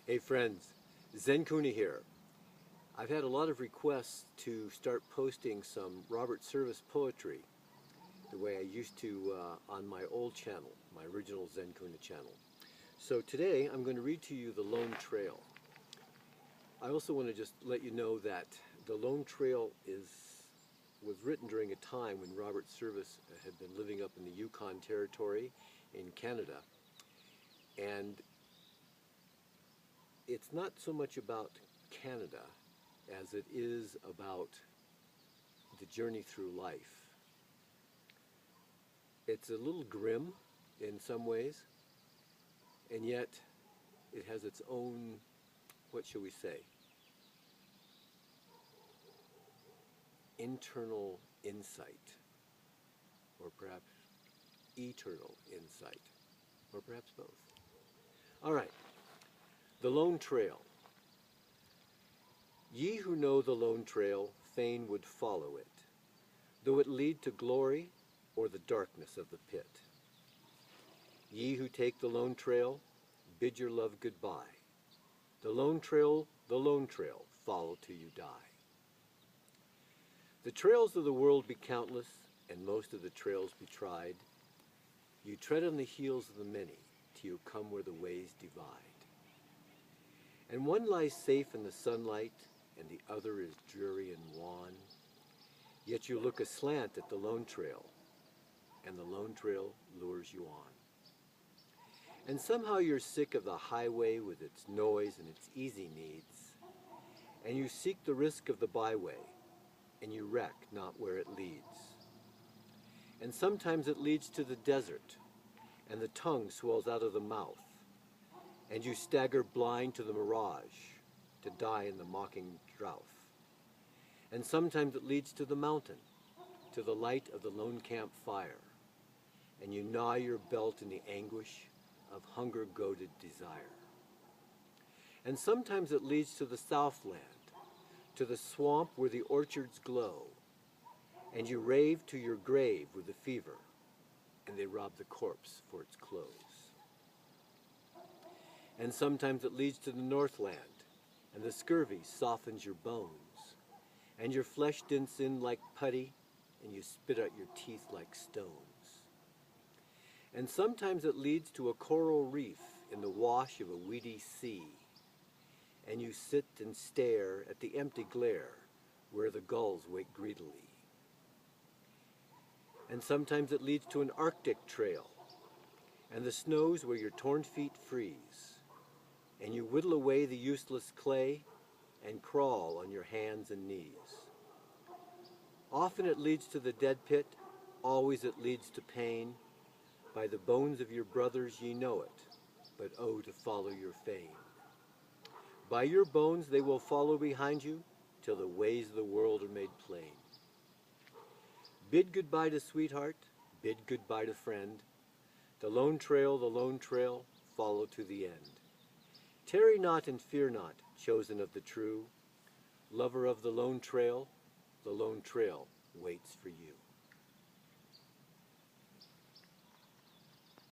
Hey friends, ZenKahuna here. I've had a lot of requests to start posting some Robert Service poetry the way I used to on my old channel, my original ZenKahuna channel. So today I'm going to read to you The Lone Trail. I also want to just let you know that The Lone Trail was written during a time when Robert Service had been living up in the Yukon Territory in Canada. And it's not so much about Canada as it is about the journey through life. It's a little grim in some ways, and yet it has its own, what shall we say, internal insight, or perhaps eternal insight, or perhaps both. All right. The Lone Trail. Ye who know the lone trail fain would follow it, though it lead to glory or the darkness of the pit. Ye who take the lone trail, bid your love goodbye. The lone trail, follow till you die. The trails of the world be countless, and most of the trails be tried. You tread on the heels of the many, till you come where the ways divide. And one lies safe in the sunlight, and the other is dreary and wan. Yet you look aslant at the lone trail, and the lone trail lures you on. And somehow you're sick of the highway with its noise and its easy needs, and you seek the risk of the byway, and you wreck not where it leads. And sometimes it leads to the desert, and the tongue swells out of the mouth, and you stagger blind to the mirage, to die in the mocking drouth. And sometimes it leads to the mountain, to the light of the lone camp fire, and you gnaw your belt in the anguish of hunger-goaded desire. And sometimes it leads to the southland, to the swamp where the orchards glow, and you rave to your grave with the fever, and they rob the corpse for its clothes. And sometimes it leads to the northland, and the scurvy softens your bones, and your flesh dints in like putty, and you spit out your teeth like stones. And sometimes it leads to a coral reef in the wash of a weedy sea, and you sit and stare at the empty glare where the gulls wait greedily. And sometimes it leads to an Arctic trail, and the snows where your torn feet freeze, and you whittle away the useless clay and crawl on your hands and knees. Often it leads to the dead pit, always it leads to pain. By the bones of your brothers ye know it, but oh, to follow your fame. By your bones they will follow behind you, till the ways of the world are made plain. Bid goodbye to sweetheart, bid goodbye to friend. The lone trail, follow to the end. Tarry not and fear not, chosen of the true. Lover of the lone trail waits for you.